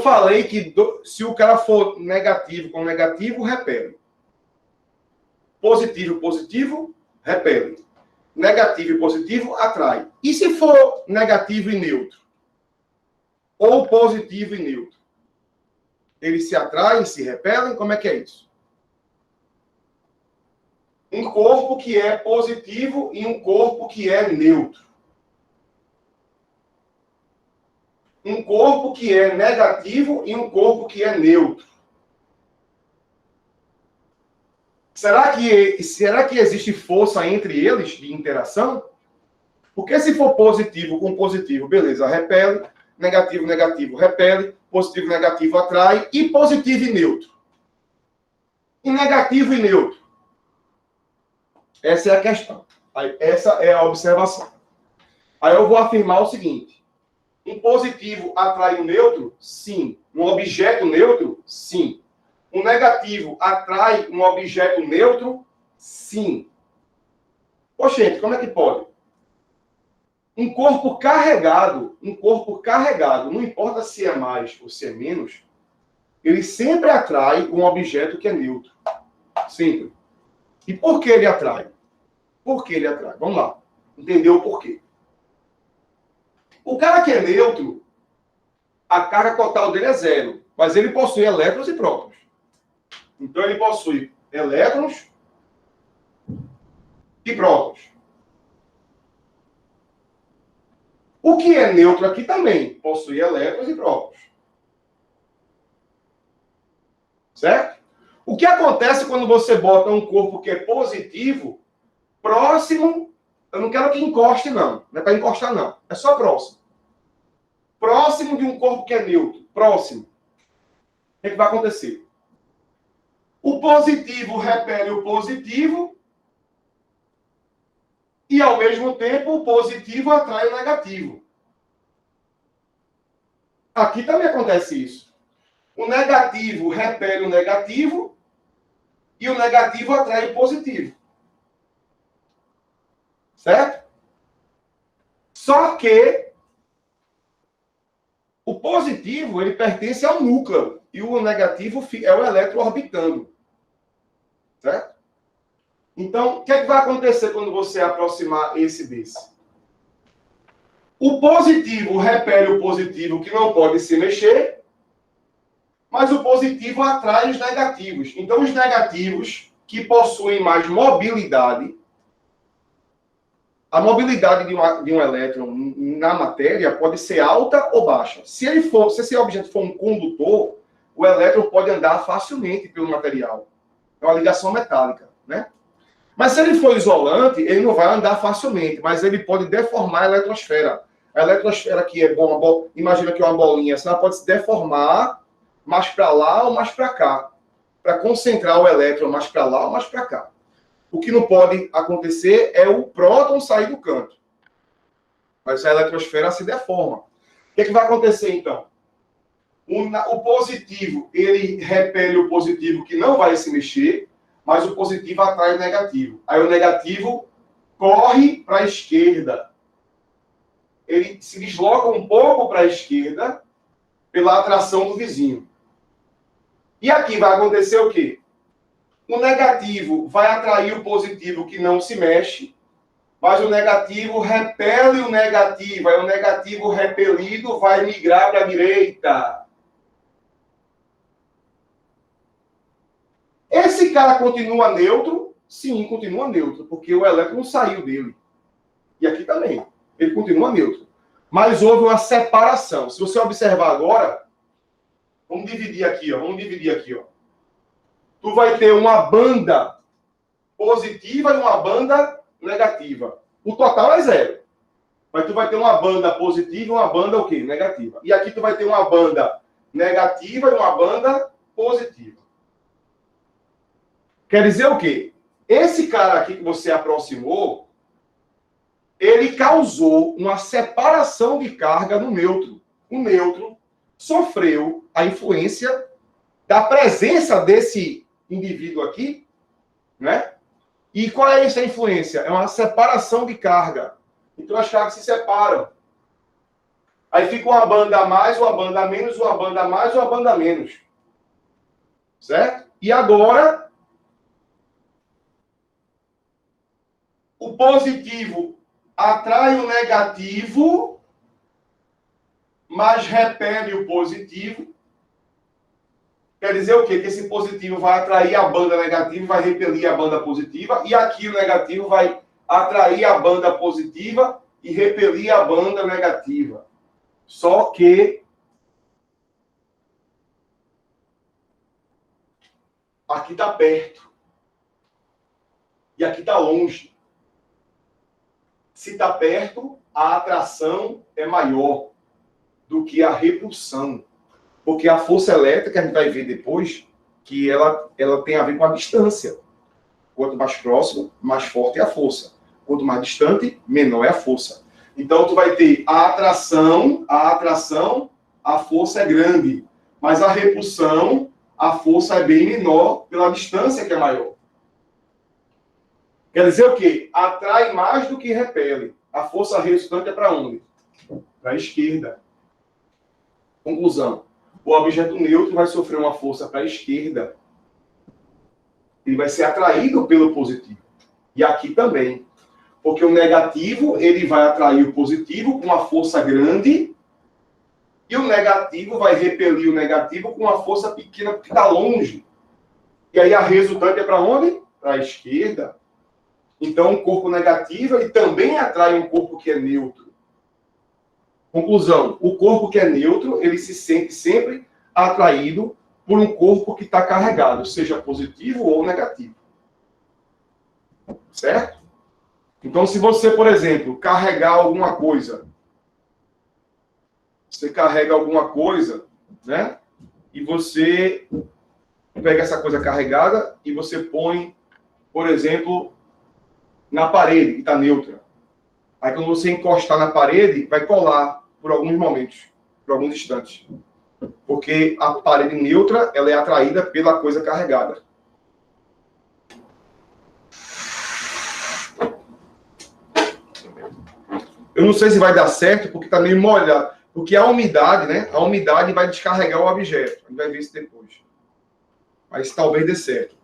eu falei que se o cara for negativo com negativo, repele. Positivo, positivo, repele. Negativo e positivo, atrai. E se for negativo e neutro? Ou positivo e neutro? Eles se atraem, se repelem? Como é que é isso? Um corpo que é positivo e um corpo que é neutro. Um corpo que é negativo e um corpo que é neutro. Será que existe força entre eles de interação? Porque se for positivo com positivo, beleza, repele. Negativo, negativo, repele. Positivo, negativo, atrai. E positivo e neutro? E negativo e neutro? Essa é a questão. Essa é a observação. Aí eu vou afirmar o seguinte. Um positivo atrai um neutro? Sim. Um objeto neutro? Sim. Um negativo atrai um objeto neutro? Sim. Poxa, gente, como é que pode? Um corpo carregado, não importa se é mais ou se é menos, ele sempre atrai um objeto que é neutro. Sempre. E por que ele atrai? Por que ele atrai? Vamos lá. Entender o porquê. O cara que é neutro, a carga total dele é zero, mas ele possui elétrons e prótons. Então ele possui elétrons e prótons. O que é neutro aqui também possui elétrons e prótons. Certo? O que acontece quando você bota um corpo que é positivo próximo? Eu não quero que encoste, não. Não é para encostar, não. É só próximo. Próximo de um corpo que é neutro. Próximo. O que vai acontecer? O positivo repele o positivo e, ao mesmo tempo, o positivo atrai o negativo. Aqui também acontece isso. O negativo repele o negativo e o negativo atrai o positivo. Certo? Só que o positivo, ele pertence ao núcleo e o negativo é o elétron orbitando. Certo? Então, o que é que vai acontecer quando você aproximar esse desse? O positivo repele o positivo que não pode se mexer, mas o positivo atrai os negativos. Então, os negativos que possuem mais mobilidade, a mobilidade de um elétron na matéria pode ser alta ou baixa. Se esse objeto for um condutor, o elétron pode andar facilmente pelo material. É uma ligação metálica, né? Mas se ele for isolante, ele não vai andar facilmente, mas ele pode deformar a eletrosfera. A eletrosfera que é bom, imagina que é uma bolinha, ela pode se deformar mais para lá ou mais para cá, para concentrar o elétron mais para lá ou mais para cá. O que não pode acontecer é o próton sair do canto. Mas a eletrosfera se deforma. O que vai acontecer, então? O positivo, ele repele o positivo que não vai se mexer, mas o positivo atrai o negativo. Aí o negativo corre para a esquerda. Ele se desloca um pouco para a esquerda pela atração do vizinho. E aqui vai acontecer o quê? O negativo vai atrair o positivo que não se mexe, mas o negativo repele o negativo. Aí o negativo repelido vai migrar para a direita. Esse cara continua neutro? Sim, continua neutro, porque o elétron saiu dele. E aqui também. Ele continua neutro. Mas houve uma separação. Se você observar agora, vamos dividir aqui, ó. Tu vai ter uma banda positiva e uma banda negativa. O total é zero. Mas tu vai ter uma banda positiva e uma banda o quê? Negativa. E aqui tu vai ter uma banda negativa e uma banda positiva. Quer dizer o quê? Esse cara aqui que você aproximou, ele causou uma separação de carga no nêutron. O nêutron sofreu a influência da presença desse indivíduo aqui, né? E qual é essa influência? É uma separação de carga. Então as cargas se separam. Aí fica uma banda a mais, uma banda a menos, uma banda a mais, uma banda a menos. Certo? E agora, o positivo atrai o negativo, mas repele o positivo. Quer dizer o quê? Que esse positivo vai atrair a banda negativa e vai repelir a banda positiva. E aqui o negativo vai atrair a banda positiva e repelir a banda negativa. Só que aqui está perto. E aqui está longe. Se está perto, a atração é maior do que a repulsão. Porque a força elétrica, a gente vai ver depois, que ela tem a ver com a distância. Quanto mais próximo, mais forte é a força. Quanto mais distante, menor é a força. Então, tu vai ter a atração, a força é grande. Mas a repulsão, a força é bem menor pela distância que é maior. Quer dizer o quê? Atrai mais do que repele. A força resultante é para onde? Para a esquerda. Conclusão. O objeto neutro vai sofrer uma força para a esquerda. Ele vai ser atraído pelo positivo. E aqui também. Porque o negativo, ele vai atrair o positivo com uma força grande. E o negativo vai repelir o negativo com uma força pequena, porque está longe. E aí a resultante é para onde? Para a esquerda. Então, um corpo negativo, ele também atrai um corpo que é neutro. Conclusão, o corpo que é neutro, ele se sente sempre atraído por um corpo que está carregado, seja positivo ou negativo. Certo? Então, se você, por exemplo, carregar alguma coisa, você carrega alguma coisa, né? E você pega essa coisa carregada e você põe, por exemplo, na parede, que está neutra. Aí, quando você encostar na parede, vai colar por alguns momentos, por alguns instantes. Porque a parede neutra, ela é atraída pela coisa carregada. Eu não sei se vai dar certo, porque está meio molhado. Porque a umidade, né? A umidade vai descarregar o objeto. A gente vai ver isso depois. Mas talvez dê certo.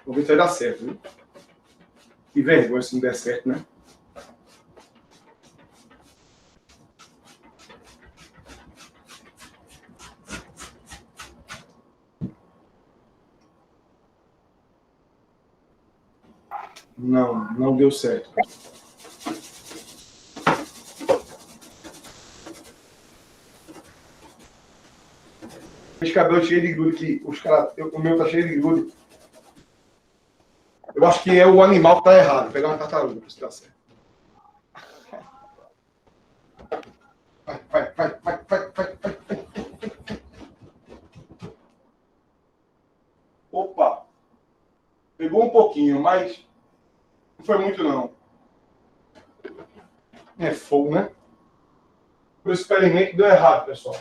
Vamos ver se vai dar certo, viu? Que vergonha se não der certo, né? Não deu certo. Esse cabelo cheio de grude que os caras. O meu tá cheio de grude. Eu acho que é o animal que tá errado. Vou pegar uma tartaruga para se dar certo. Vai. Opa! Pegou um pouquinho, mas não foi muito, não. É fogo, né? O experimento deu errado, pessoal.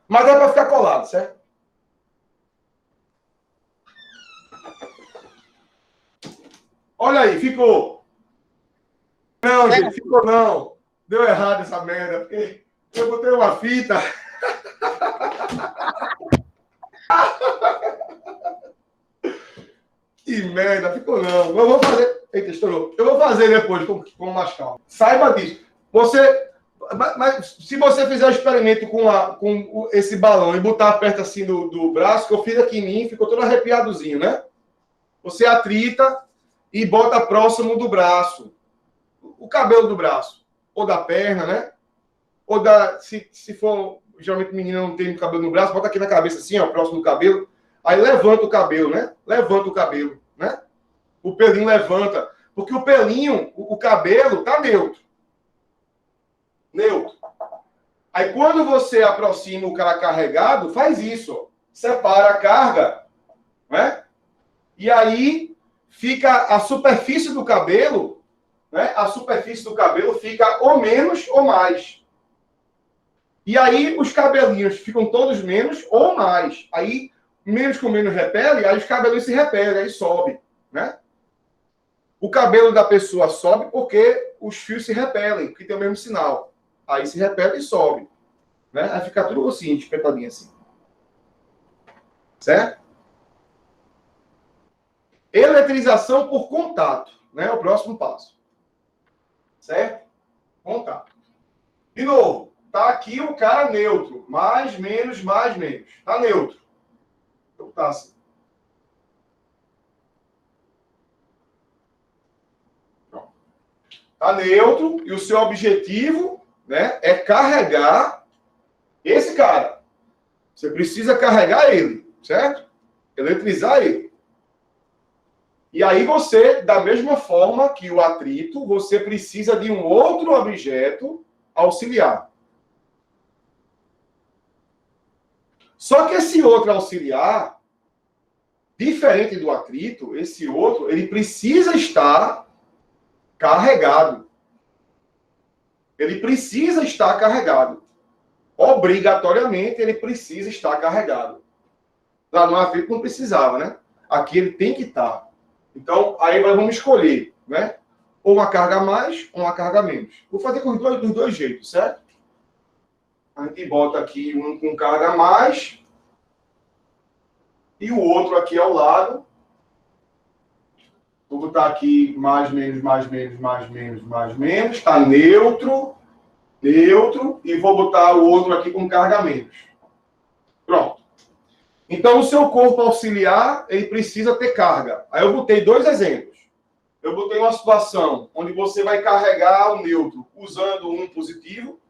Mas é para ficar colado, certo? Olha aí, ficou. Não, gente, ficou não. Deu errado essa merda, porque eu botei uma fita. Que merda, ficou não. Eu vou fazer. Eita, estourou. Eu vou fazer depois com mais calma. Saiba disso. Mas se você fizer o experimento com esse balão e botar perto assim do braço, que eu fiz aqui em mim, ficou todo arrepiadozinho, né? Você atrita e bota próximo do braço. O cabelo do braço. Ou da perna, né? Ou se for, geralmente menina não tem cabelo no braço, bota aqui na cabeça assim, ó, próximo do cabelo. Aí levanta o cabelo, né? Levanta o cabelo, né? O pelinho levanta. Porque o pelinho, o cabelo, tá neutro. Neutro. Aí quando você aproxima o cara carregado, faz isso, ó. Separa a carga, né? E aí fica a superfície do cabelo, né? A superfície do cabelo fica ou menos ou mais. E aí os cabelinhos ficam todos menos ou mais. Aí, menos com menos repele, aí os cabelinhos se repelem, aí sobe, né? O cabelo da pessoa sobe porque os fios se repelem, que tem o mesmo sinal. Aí se repele e sobe, né? Aí fica tudo assim, espetadinho assim. Certo? Eletrização por contato, né? O próximo passo. Certo? Contato. De novo, tá aqui o cara neutro. Mais, menos, mais, menos. Tá neutro. Então tá assim. Pronto. Tá neutro e o seu objetivo, né, é carregar esse cara. Você precisa carregar ele, certo? Eletrizar ele. E aí você, da mesma forma que o atrito, você precisa de um outro objeto auxiliar. Só que esse outro auxiliar, diferente do atrito, esse outro, ele precisa estar carregado. Ele precisa estar carregado. Obrigatoriamente, ele precisa estar carregado. Lá no atrito não precisava, né? Aqui ele tem que estar. Então, aí nós vamos escolher, né? Ou uma carga a mais, ou uma carga a menos. Vou fazer com dos dois jeitos, certo? A gente bota aqui um com carga a mais e o outro aqui ao lado. Vou botar aqui mais, menos, mais, menos, mais, menos, mais, menos. Está neutro, neutro. E vou botar o outro aqui com carga a menos. Pronto. Então, o seu corpo auxiliar, ele precisa ter carga. Aí eu botei dois exemplos. Eu botei uma situação onde você vai carregar o neutro usando um positivo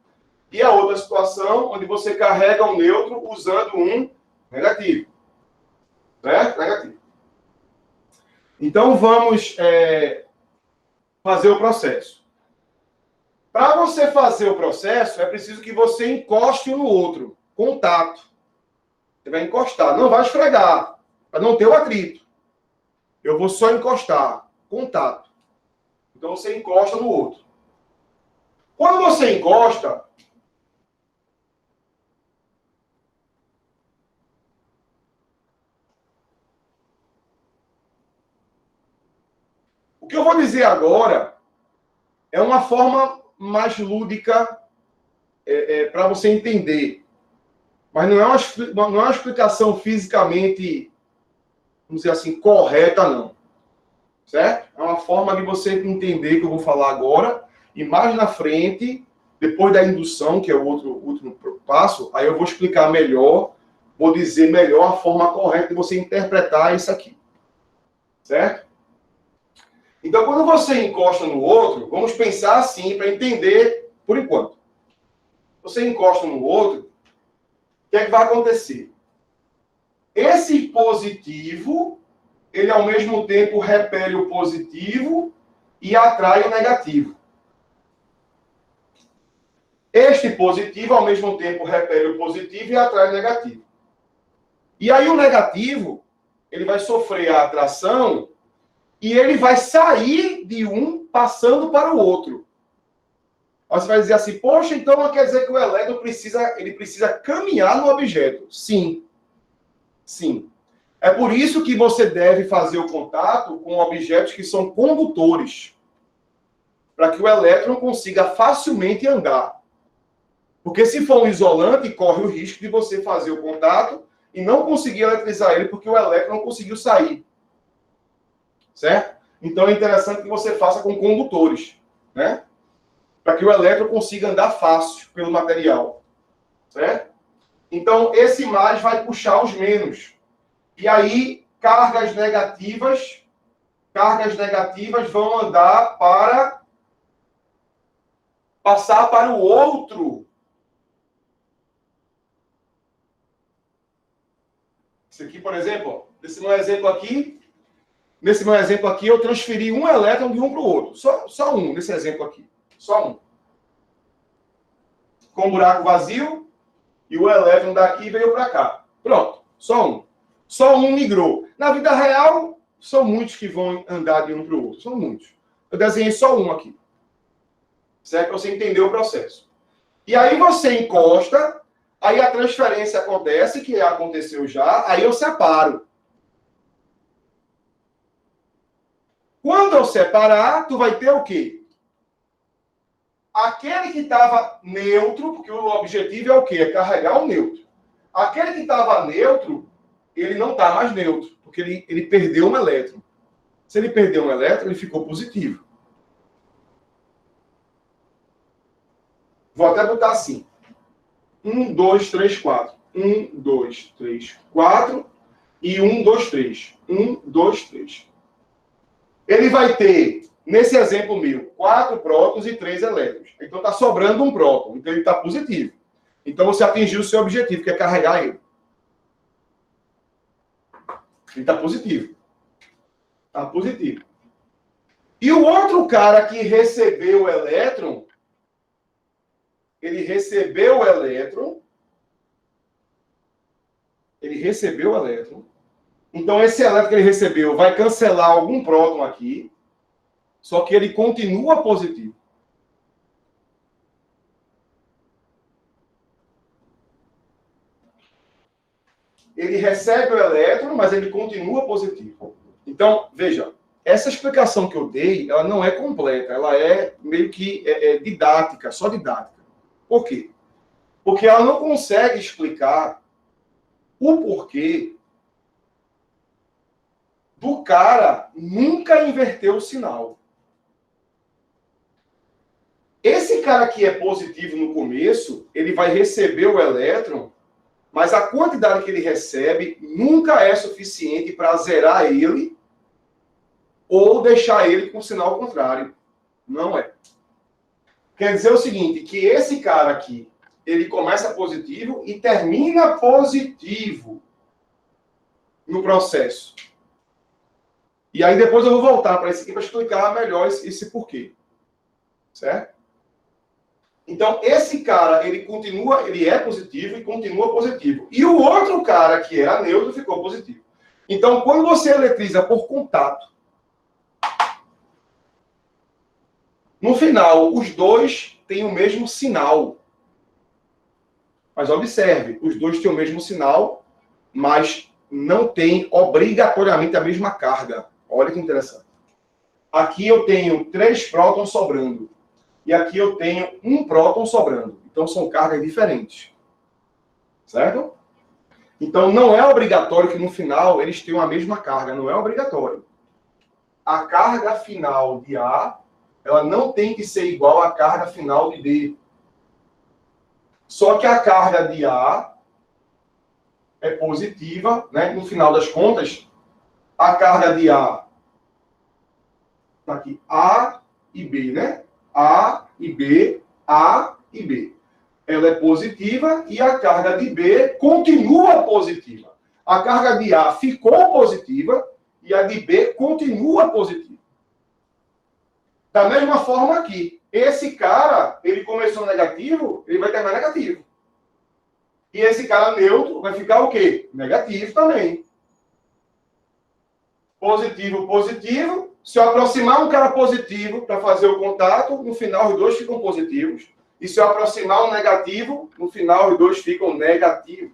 e a outra situação onde você carrega o neutro usando um negativo. Certo? Negativo. Então, vamos fazer o processo. Para você fazer o processo, é preciso que você encoste um no outro. Contato. Você vai encostar. Não vai esfregar, para não ter o atrito. Eu vou só encostar. Contato. Então, você encosta no outro. Quando você encosta, o que eu vou dizer agora é uma forma mais lúdica para você entender. Mas não é uma explicação fisicamente, vamos dizer assim, correta, não. Certo? É uma forma de você entender que eu vou falar agora. E mais na frente, depois da indução, que é o último passo, aí eu vou explicar melhor, vou dizer melhor a forma correta de você interpretar isso aqui. Certo? Então, quando você encosta no outro, vamos pensar assim, para entender por enquanto. Você encosta no outro, o que é que vai acontecer? Esse positivo, ele ao mesmo tempo repele o positivo e atrai o negativo. Este positivo, ao mesmo tempo, repele o positivo e atrai o negativo. E aí o negativo, ele vai sofrer a atração e ele vai sair de um passando para o outro. Aí você vai dizer assim, poxa, então quer dizer que o elétron precisa caminhar no objeto. Sim. Sim. É por isso que você deve fazer o contato com objetos que são condutores. Para que o elétron consiga facilmente andar. Porque se for um isolante, corre o risco de você fazer o contato e não conseguir eletrizar ele porque o elétron não conseguiu sair. Certo? Então é interessante que você faça com condutores, né? Para que o elétron consiga andar fácil pelo material. Certo? Então esse mais vai puxar os menos. E aí cargas negativas vão andar para passar para o outro. Isso aqui, por exemplo, nesse meu exemplo aqui, eu transferi um elétron de um para o outro. Só um, nesse exemplo aqui. Só um. Com um buraco vazio, e o elétron daqui veio para cá. Pronto, só um. Só um migrou. Na vida real, são muitos que vão andar de um para o outro. São muitos. Eu desenhei só um aqui. Certo? Para você entender o processo. E aí você encosta, aí a transferência acontece, que aconteceu já, aí eu separo. Quando eu separar, tu vai ter o quê? Aquele que estava neutro, porque o objetivo é o quê? É carregar o neutro. Aquele que estava neutro, ele não está mais neutro, porque ele perdeu um elétron. Se ele perdeu um elétron, ele ficou positivo. Vou até botar assim. 1, 2, 3, 4. 1, 2, 3, 4. E 1, 2, 3. 1, 2, 3. Ele vai ter, nesse exemplo meu, 4 prótons e 3 elétrons. Então está sobrando um próton. Então ele está positivo. Então você atingiu o seu objetivo, que é carregar ele. Ele está positivo. Está positivo. E o outro cara que recebeu o elétron, ele recebeu o elétron. Então, esse elétron que ele recebeu vai cancelar algum próton aqui, só que ele continua positivo. Ele recebe o elétron, mas ele continua positivo. Então, veja, essa explicação que eu dei, ela não é completa, ela é meio que didática, só didática. Por quê? Porque ela não consegue explicar o porquê do cara nunca inverter o sinal. Esse cara que é positivo no começo, ele vai receber o elétron, mas a quantidade que ele recebe nunca é suficiente para zerar ele ou deixar ele com o sinal contrário. Não é. Quer dizer o seguinte, que esse cara aqui, ele começa positivo e termina positivo no processo. E aí depois eu vou voltar para esse aqui para explicar melhor esse porquê. Certo? Então, esse cara, ele é positivo e continua positivo. E o outro cara, que era neutro, ficou positivo. Então, quando você eletriza por contato, no final, os dois têm o mesmo sinal. Mas observe, os dois têm o mesmo sinal, mas não têm obrigatoriamente a mesma carga. Olha que interessante. Aqui eu tenho 3 prótons sobrando. E aqui eu tenho 1 próton sobrando. Então, são cargas diferentes. Certo? Então, não é obrigatório que no final eles tenham a mesma carga. Não é obrigatório. A carga final de A, ela não tem que ser igual à carga final de B. Só que a carga de A é positiva, né? No final das contas, a carga de A está aqui, A e B, né? A e B, A e B. Ela é positiva e a carga de B continua positiva. A carga de A ficou positiva e a de B continua positiva. Da mesma forma aqui. Esse cara, ele começou negativo, ele vai terminar negativo. E esse cara neutro vai ficar o quê? Negativo também. Positivo, positivo. Se eu aproximar um cara positivo para fazer o contato, no final os dois ficam positivos. E se eu aproximar um negativo, no final os dois ficam negativos.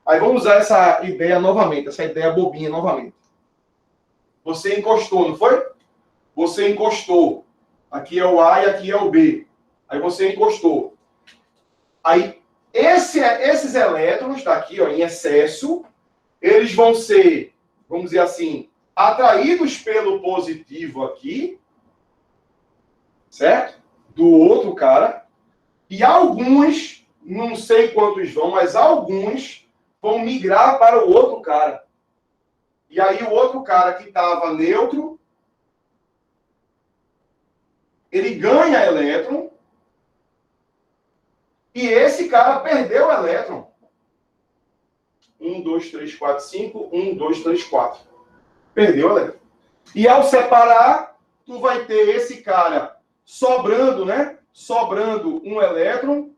Aí vamos usar essa ideia novamente, essa ideia bobinha novamente. Você encostou, não foi? Você encostou. Aqui é o A e aqui é o B. Aí você encostou. Aí esses elétrons daqui, ó, em excesso, eles vão ser, vamos dizer assim, atraídos pelo positivo aqui, certo? Do outro cara. E alguns, não sei quantos vão, mas alguns vão migrar para o outro cara. E aí o outro cara que estava neutro, ele ganha elétron. E esse cara perdeu o elétron. 1, 2, 3, 4, 5. 1, 2, 3, 4. Perdeu o elétron. E ao separar, tu vai ter esse cara sobrando, né? Sobrando um elétron.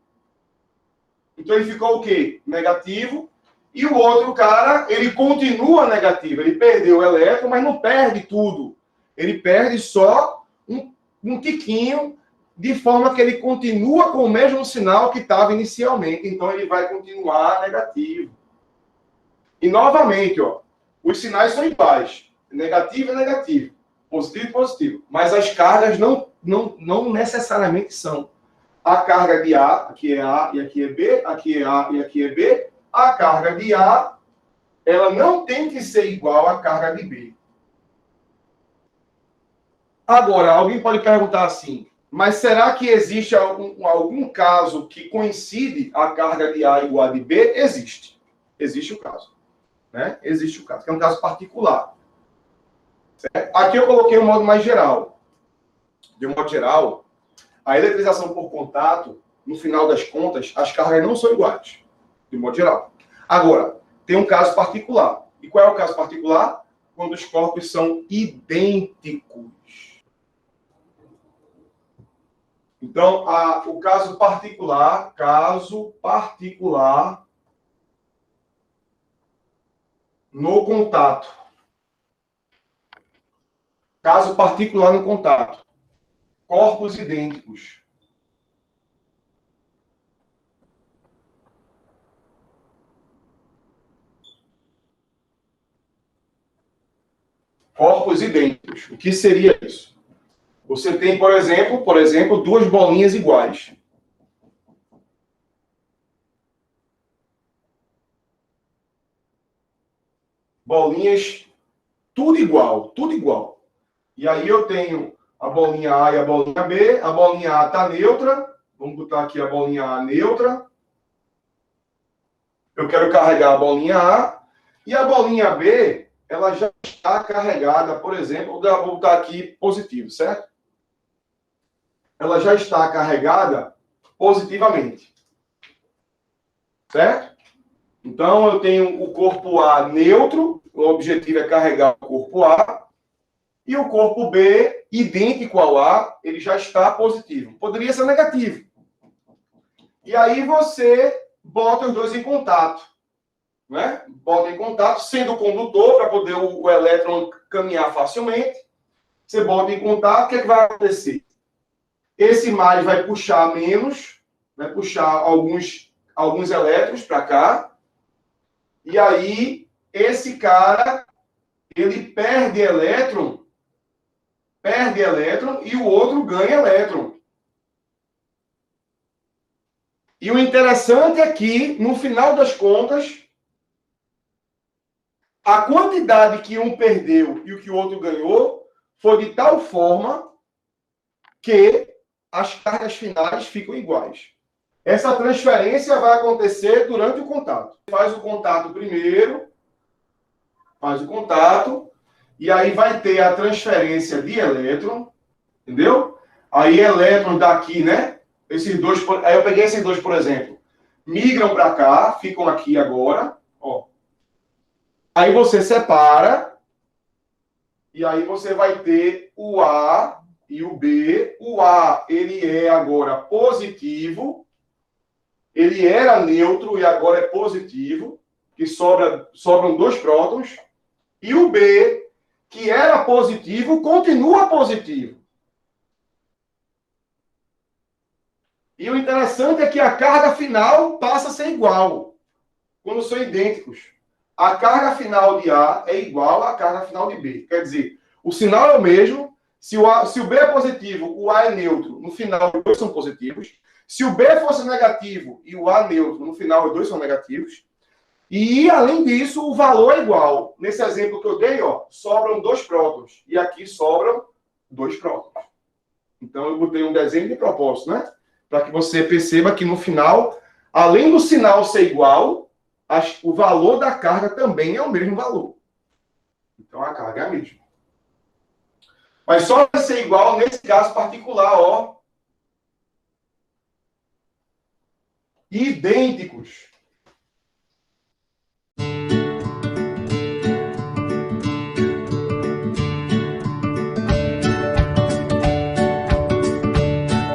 Então ele ficou o quê? Negativo. E o outro cara, ele continua negativo. Ele perdeu o elétron, mas não perde tudo. Ele perde só um tiquinho de forma que ele continua com o mesmo sinal que estava inicialmente. Então, ele vai continuar negativo. E, novamente, ó, os sinais são iguais. Negativo é negativo. Positivo é positivo. Mas as cargas não necessariamente são. A carga de A, aqui é A e aqui é B, aqui é A e aqui é B. A carga de A, ela não tem que ser igual à carga de B. Agora, alguém pode perguntar assim, mas será que existe algum caso que coincide a carga de A igual a de B? Existe. Existe o caso. Né? Existe o caso, que é um caso particular. Certo? Aqui eu coloquei um modo mais geral. De um modo geral, a eletrização por contato, no final das contas, as cargas não são iguais. De modo geral. Agora, tem um caso particular. E qual é o caso particular? Quando os corpos são idênticos. Então, o caso particular no contato. Caso particular no contato. Corpos idênticos. Corpos idênticos. O que seria isso? Você tem, por exemplo, duas bolinhas iguais. Bolinhas, tudo igual, tudo igual. E aí eu tenho a bolinha A e a bolinha B. A bolinha A está neutra. Vamos botar aqui a bolinha A neutra. Eu quero carregar a bolinha A. E a bolinha B, ela já está carregada, por exemplo, vou botar aqui positivo, certo? Ela já está carregada positivamente. Certo? Então, eu tenho o corpo A neutro, o objetivo é carregar o corpo A, e o corpo B, idêntico ao A, ele já está positivo. Poderia ser negativo. E aí você bota os dois em contato. Né? Bota em contato, sendo o condutor, para poder o elétron caminhar facilmente. Você bota em contato, o que é que vai acontecer? Esse mais vai puxar menos, vai puxar alguns elétrons para cá. E aí, esse cara, ele perde elétron, e o outro ganha elétron. E o interessante é que, no final das contas, a quantidade que um perdeu e o que o outro ganhou foi de tal forma que as cargas finais ficam iguais. Essa transferência vai acontecer durante o contato. Faz o contato primeiro, e aí vai ter a transferência de elétron, entendeu? Aí elétron daqui, né? Aí eu peguei esses dois, por exemplo, migram para cá, ficam aqui agora, ó. Aí você separa, e aí você vai ter o A e o B. O A, ele é agora positivo, ele era neutro e agora é positivo, que sobram dois prótons. E o B, que era positivo, continua positivo. E o interessante é que a carga final passa a ser igual, quando são idênticos. A carga final de A é igual à carga final de B. Quer dizer, o sinal é o mesmo. Se o B é positivo, o A é neutro, no final os dois são positivos. Se o B fosse negativo e o A neutro, no final os dois são negativos. E, além disso, o valor é igual. Nesse exemplo que eu dei, ó, sobram dois prótons. E aqui sobram dois prótons. Então, eu botei um desenho de propósito, né? Para que você perceba que, no final, além do sinal ser igual, o valor da carga também é o mesmo valor. Então, a carga é a mesma. Mas só vai ser igual nesse caso particular, ó. Idênticos.